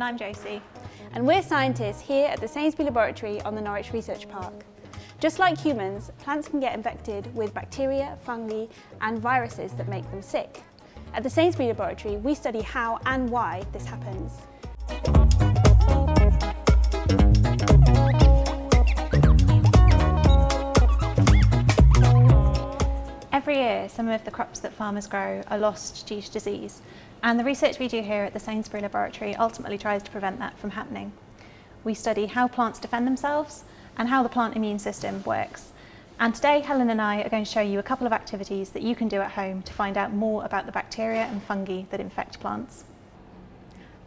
And I'm Josie. And we're scientists here at the Sainsbury Laboratory on the Norwich Research Park. Just like humans, plants can get infected with bacteria, fungi and viruses that make them sick. At the Sainsbury Laboratory, we study how and why this happens. Every year, some of the crops that farmers grow are lost due to disease, and the research we do here at the Sainsbury Laboratory ultimately tries to prevent that from happening. We study how plants defend themselves and how the plant immune system works. And today, Helen and I are going to show you a couple of activities that you can do at home to find out more about the bacteria and fungi that infect plants.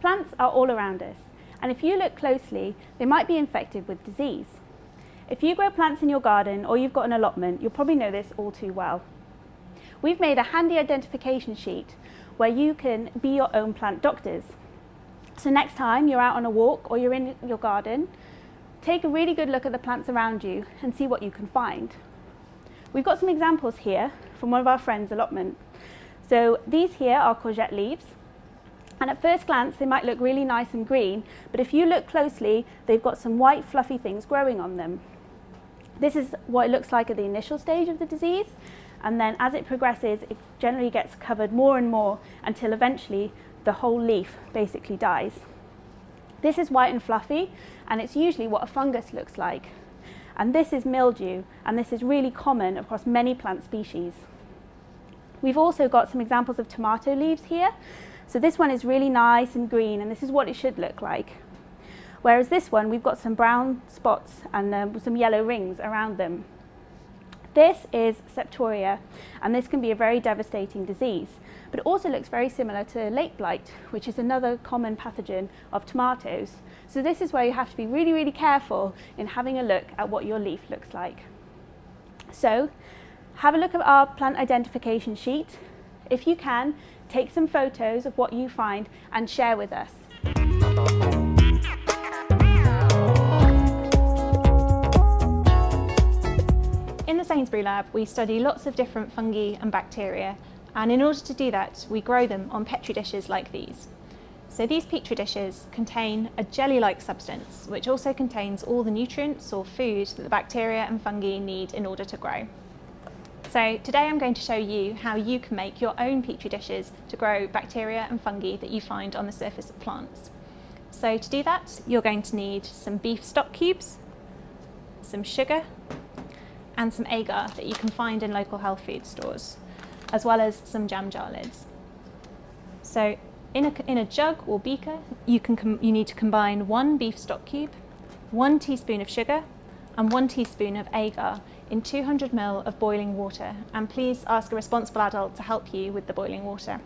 Plants are all around us, and if you look closely, they might be infected with disease. If you grow plants in your garden or you've got an allotment, you'll probably know this all too well. We've made a handy identification sheet where you can be your own plant doctors. So next time you're out on a walk or you're in your garden, take a really good look at the plants around you and see what you can find. We've got some examples here from one of our friends' allotment. So these here are courgette leaves, and at first glance they might look really nice and green, but if you look closely, they've got some white fluffy things growing on them. This is what it looks like at the initial stage of the disease, and then as it progresses, it generally gets covered more and more until eventually the whole leaf basically dies. This is white and fluffy, and it's usually what a fungus looks like. And this is mildew, and this is really common across many plant species. We've also got some examples of tomato leaves here. So this one is really nice and green, and this is what it should look like. Whereas this one, we've got some brown spots and some yellow rings around them. This is septoria, and this can be a very devastating disease, but it also looks very similar to late blight, which is another common pathogen of tomatoes. So this is where you have to be really, really careful in having a look at what your leaf looks like. So have a look at our plant identification sheet. If you can, take some photos of what you find and share with us. In the Sainsbury Lab, we study lots of different fungi and bacteria, and in order to do that, we grow them on petri dishes like these. So these petri dishes contain a jelly-like substance, which also contains all the nutrients or food that the bacteria and fungi need in order to grow. So today I'm going to show you how you can make your own petri dishes to grow bacteria and fungi that you find on the surface of plants. So to do that, you're going to need some beef stock cubes, some sugar, and some agar that you can find in local health food stores, as well as some jam jar lids. So in a jug or beaker, you need to combine 1 beef stock cube, 1 teaspoon of sugar, and 1 teaspoon of agar in 200 ml of boiling water, and please ask a responsible adult to help you with the boiling water.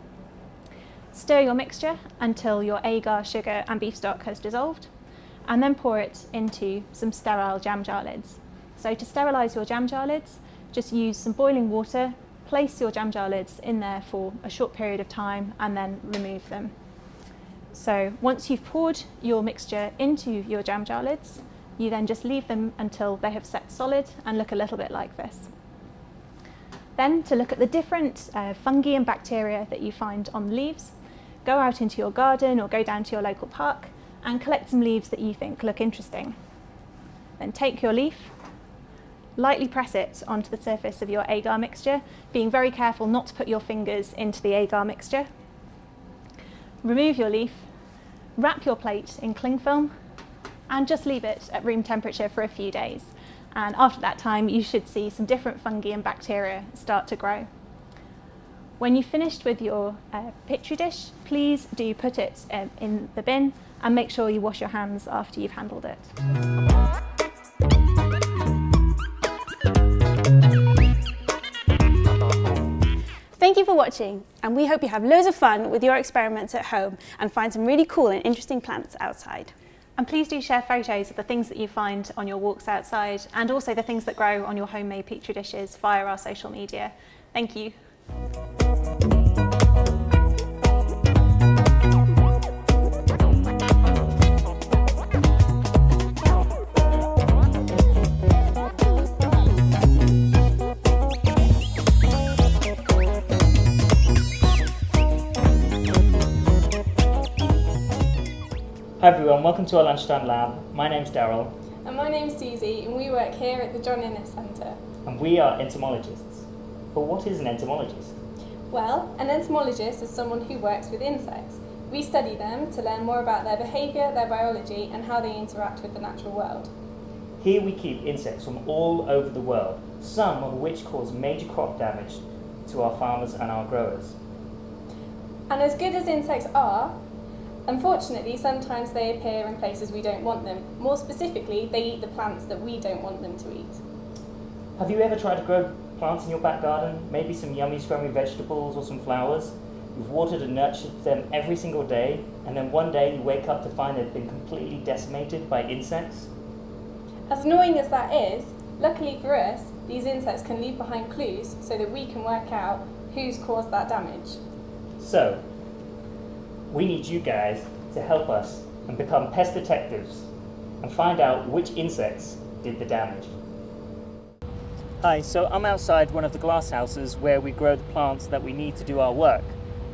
Stir your mixture until your agar, sugar and beef stock has dissolved, and then pour it into some sterile jam jar lids. So to sterilise your jam jar lids, just use some boiling water, place your jam jar lids in there for a short period of time and then remove them. So once you've poured your mixture into your jam jar lids, you then just leave them until they have set solid and look a little bit like this. Then to look at the different fungi and bacteria that you find on the leaves, go out into your garden or go down to your local park and collect some leaves that you think look interesting. Then take your leaf, lightly press it onto the surface of your agar mixture, being very careful not to put your fingers into the agar mixture. Remove your leaf, wrap your plate in cling film, and just leave it at room temperature for a few days. And after that time, you should see some different fungi and bacteria start to grow. When you've finished with your petri dish, please do put it in the bin and make sure you wash your hands after you've handled it. Thank you for watching, and we hope you have loads of fun with your experiments at home and find some really cool and interesting plants outside. And please do share photos of the things that you find on your walks outside and also the things that grow on your homemade petri dishes via our social media. Thank you. Hi everyone, welcome to our Lunchtime Lab. My name's Darrell. And my name's Susie, and we work here at the John Innes Centre. And we are entomologists. But what is an entomologist? Well, an entomologist is someone who works with insects. We study them to learn more about their behaviour, their biology, and how they interact with the natural world. Here we keep insects from all over the world, some of which cause major crop damage to our farmers and our growers. And as good as insects are, unfortunately sometimes they appear in places we don't want them. More specifically, they eat the plants that we don't want them to eat. Have you ever tried to grow plants in your back garden? Maybe some yummy scrummy vegetables or some flowers? You've watered and nurtured them every single day, and then one day you wake up to find they've been completely decimated by insects? As annoying as that is, luckily for us, these insects can leave behind clues so that we can work out who's caused that damage. So, we need you guys to help us and become pest detectives and find out which insects did the damage. Hi, so I'm outside one of the glass houses where we grow the plants that we need to do our work,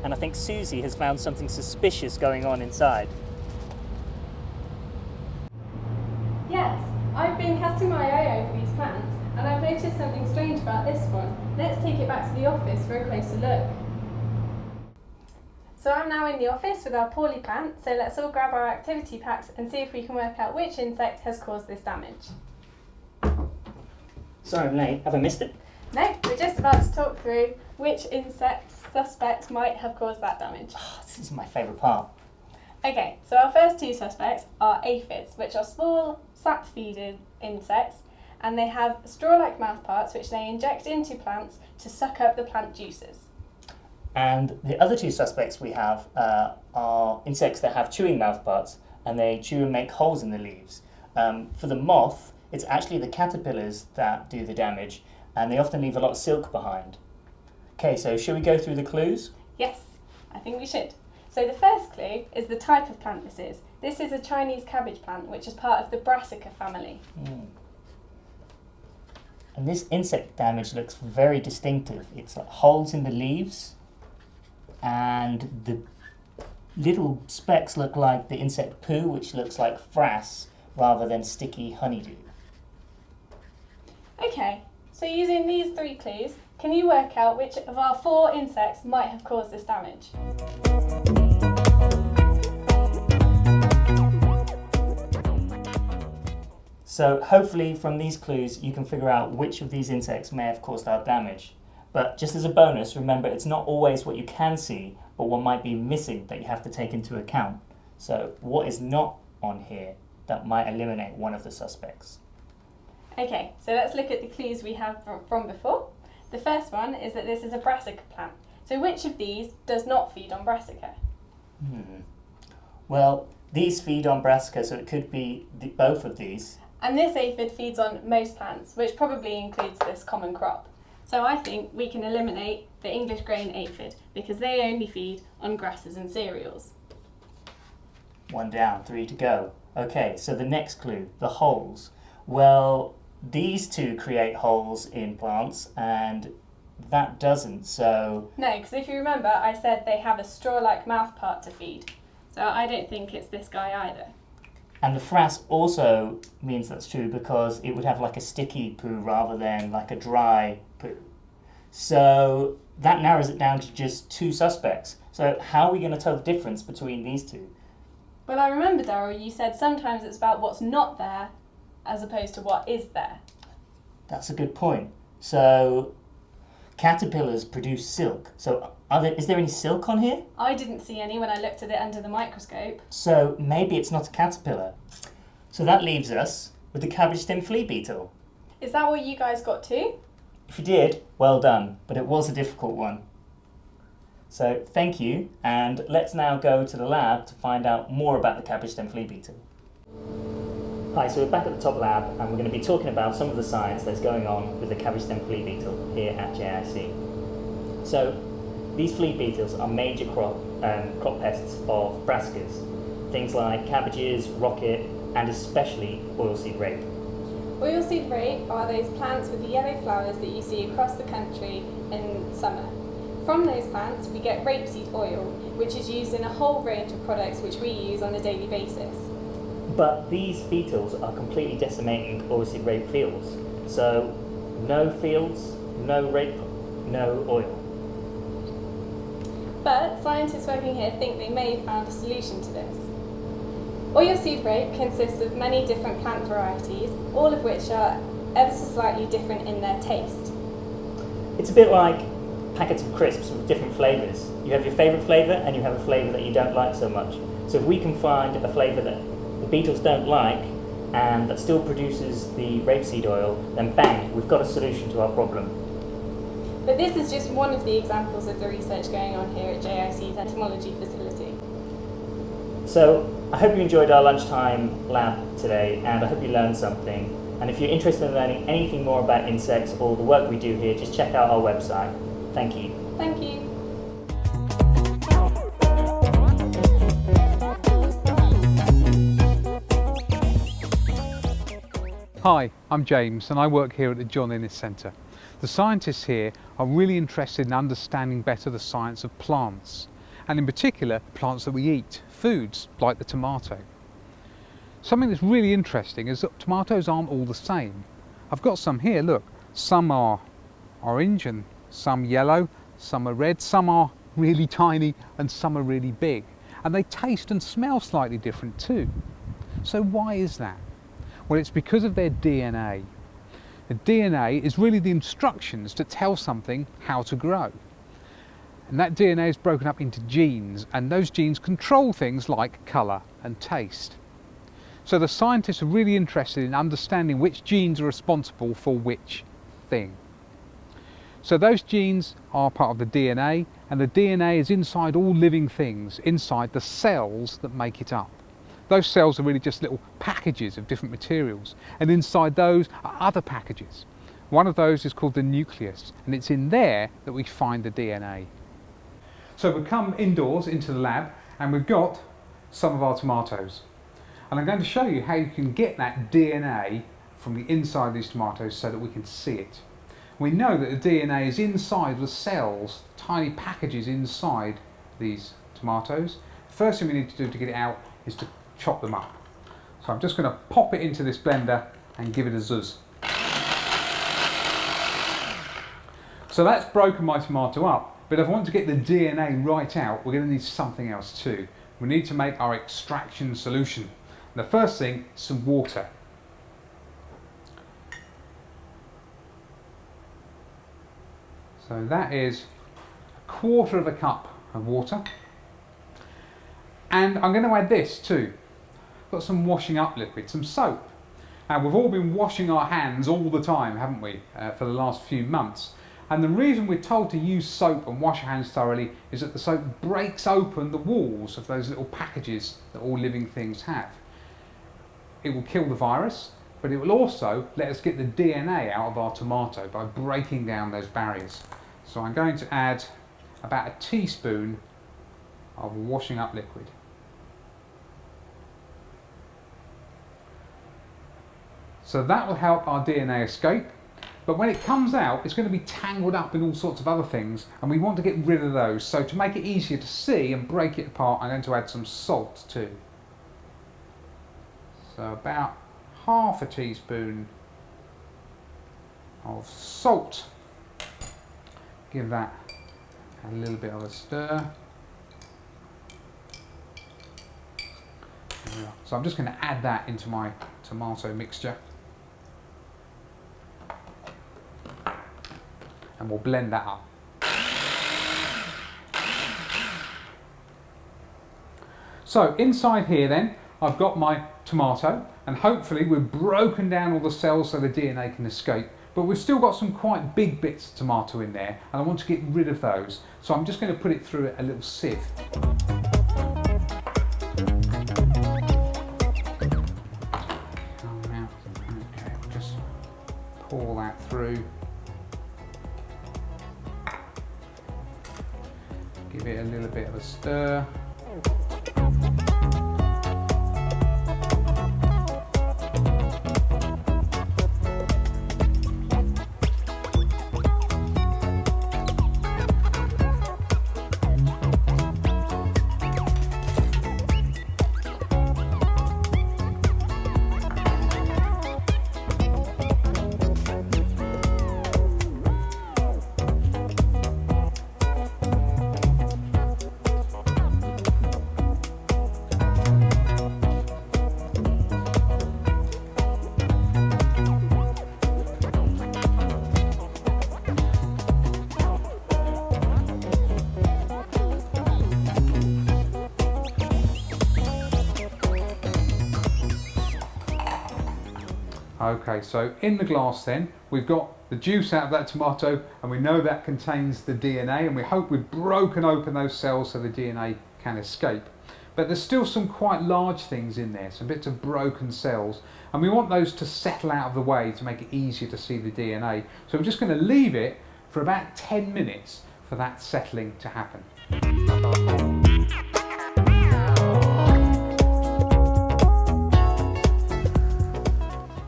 and I think Susie has found something suspicious going on inside. Yes, I've been casting my eye over these plants and I've noticed something strange about this one. Let's take it back to the office for a closer look. So I'm now in the office with our poorly plant, so let's all grab our activity packs and see if we can work out which insect has caused this damage. Sorry I'm late, have I missed it? No, we're just about to talk through which insect suspects might have caused that damage. Oh, this is my favourite part. Okay, so our first two suspects are aphids, which are small sap-feeding insects, and they have straw-like mouthparts which they inject into plants to suck up the plant juices. And the other two suspects we have are insects that have chewing mouthparts, and they chew and make holes in the leaves. For the moth, it's actually the caterpillars that do the damage, and they often leave a lot of silk behind. Okay, so shall we go through the clues? Yes, I think we should. So the first clue is the type of plant this is. This is a Chinese cabbage plant, which is part of the Brassica family. And this insect damage looks very distinctive. It's like holes in the leaves, and the little specks look like the insect poo, which looks like frass rather than sticky honeydew. Okay, so using these three clues, can you work out which of our four insects might have caused this damage? So hopefully from these clues you can figure out which of these insects may have caused our damage. But just as a bonus, remember it's not always what you can see, but what might be missing that you have to take into account. So what is not on here that might eliminate one of the suspects? Okay, so let's look at the clues we have from before. The first one is that this is a Brassica plant. So which of these does not feed on Brassica? Well, these feed on Brassica, so it could be both of these. And this aphid feeds on most plants, which probably includes this common crop. So I think we can eliminate the English grain aphid because they only feed on grasses and cereals. One down, 3 to go. Okay, so the next clue, the holes. Well, these two create holes in plants and that doesn't, so... No, because if you remember, I said they have a straw-like mouthpart to feed. So I don't think it's this guy either. And the frass also means that's true because it would have like a sticky poo rather than like a dry poo. So that narrows it down to just two suspects. So how are we going to tell the difference between these two? Well, I remember, Darrell, you said sometimes it's about what's not there as opposed to what is there. That's a good point. So caterpillars produce silk. So is there any silk on here? I didn't see any when I looked at it under the microscope. So maybe it's not a caterpillar. So that leaves us with the cabbage stem flea beetle. Is that what you guys got too? If you did, well done, but it was a difficult one. So thank you, and let's now go to the lab to find out more about the cabbage stem flea beetle. Hi, so we're back at the top lab and we're going to be talking about some of the science that's going on with the cabbage stem flea beetle here at JIC. So these flea beetles are major crop pests of brassicas, things like cabbages, rocket, and especially oilseed rape. Oilseed rape are those plants with the yellow flowers that you see across the country in summer. From those plants, we get rapeseed oil, which is used in a whole range of products which we use on a daily basis. But these beetles are completely decimating obviously rape fields. So no fields, no rape, no oil. But scientists working here think they may have found a solution to this. Oilseed rape consists of many different plant varieties, all of which are ever so slightly different in their taste. It's a bit like packets of crisps with different flavours. You have your favourite flavour and you have a flavour that you don't like so much. So if we can find a flavour that the beetles don't like and that still produces the rapeseed oil, then bang, we've got a solution to our problem. But this is just one of the examples of the research going on here at JIC's entomology facility. So I hope you enjoyed our lunchtime lab today, and I hope you learned something. And if you're interested in learning anything more about insects or the work we do here, just check out our website. Thank you. Thank you. Hi, I'm James and I work here at the John Innes Centre. The scientists here are really interested in understanding better the science of plants, and in particular plants that we eat, foods like the tomato. Something that's really interesting is that tomatoes aren't all the same. I've got some here, look. Some are orange and some yellow, some are red, some are really tiny and some are really big. And they taste and smell slightly different too. So why is that? Well, it's because of their DNA. The DNA is really the instructions to tell something how to grow. And that DNA is broken up into genes, and those genes control things like colour and taste. So the scientists are really interested in understanding which genes are responsible for which thing. So those genes are part of the DNA, and the DNA is inside all living things, inside the cells that make it up. Those cells are really just little packages of different materials, and inside those are other packages. One of those is called the nucleus, and it's in there that we find the DNA. So we've come indoors into the lab, and we've got some of our tomatoes. And I'm going to show you how you can get that DNA from the inside of these tomatoes so that we can see it. We know that the DNA is inside the cells, tiny packages inside these tomatoes. The first thing we need to do to get it out is to chop them up. So I'm just going to pop it into this blender and give it a zuzz. So that's broken my tomato up, but if I want to get the DNA right out, we're going to need something else too. We need to make our extraction solution. And the first thing is some water. So that is 1/4 of a cup of water. And I'm going to add this too. Got some washing up liquid, some soap. And we've all been washing our hands all the time, haven't we, for the last few months. And the reason we're told to use soap and wash our hands thoroughly is that the soap breaks open the walls of those little packages that all living things have. It will kill the virus, but it will also let us get the DNA out of our tomato by breaking down those barriers. So I'm going to add about 1 teaspoon of washing up liquid. So that will help our DNA escape, but when it comes out it's going to be tangled up in all sorts of other things, and we want to get rid of those. So to make it easier to see and break it apart, I'm going to add some salt too. So about 1/2 teaspoon of salt. Give that a little bit of a stir. So I'm just going to add that into my tomato mixture. And we'll blend that up. So inside here then, I've got my tomato, and hopefully we've broken down all the cells so the DNA can escape. But we've still got some quite big bits of tomato in there, and I want to get rid of those. So I'm just going to put it through a little sieve. Okay, just pour that through. Give it a little bit of a stir. Okay, so in the glass then, we've got the juice out of that tomato, and we know that contains the DNA, and we hope we've broken open those cells so the DNA can escape. But there's still some quite large things in there, some bits of broken cells, and we want those to settle out of the way to make it easier to see the DNA. So we're just going to leave it for about 10 minutes for that settling to happen.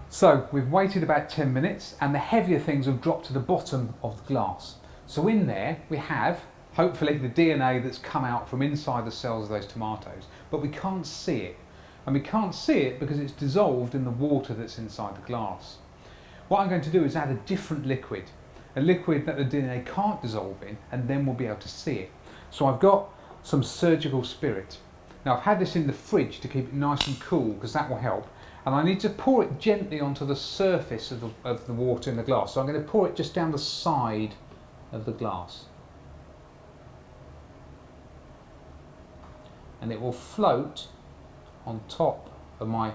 So we've waited about 10 minutes and the heavier things have dropped to the bottom of the glass. So in there we have, hopefully, the DNA that's come out from inside the cells of those tomatoes, but we can't see it. And we can't see it because it's dissolved in the water that's inside the glass. What I'm going to do is add a different liquid, a liquid that the DNA can't dissolve in, and then we'll be able to see it. So I've got some surgical spirit. Now I've had this in the fridge to keep it nice and cool because that will help. And I need to pour it gently onto the surface of the water in the glass. So I'm going to pour it just down the side of the glass. And it will float on top of my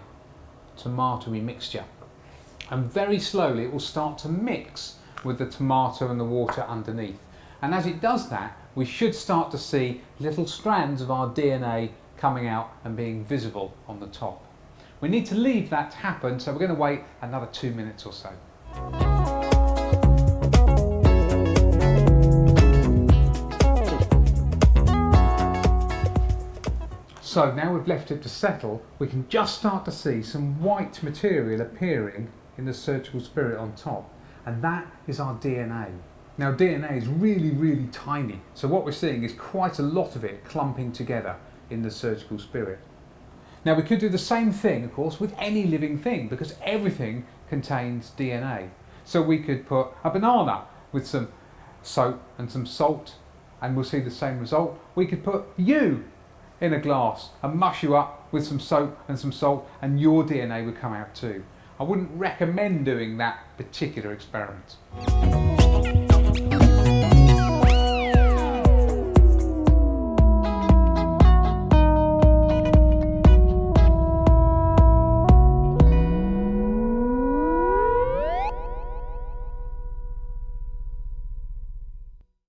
tomatoey mixture. And very slowly it will start to mix with the tomato and the water underneath. And as it does that, we should start to see little strands of our DNA coming out and being visible on the top. We need to leave that to happen, so we're going to wait another 2 minutes or so. So now we've left it to settle, we can just start to see some white material appearing in the surgical spirit on top, and that is our DNA. Now DNA is really, really tiny, so what we're seeing is quite a lot of it clumping together in the surgical spirit. Now we could do the same thing, of course, with any living thing because everything contains DNA. So we could put a banana with some soap and some salt and we'll see the same result. We could put you in a glass and mush you up with some soap and some salt and your DNA would come out too. I wouldn't recommend doing that particular experiment.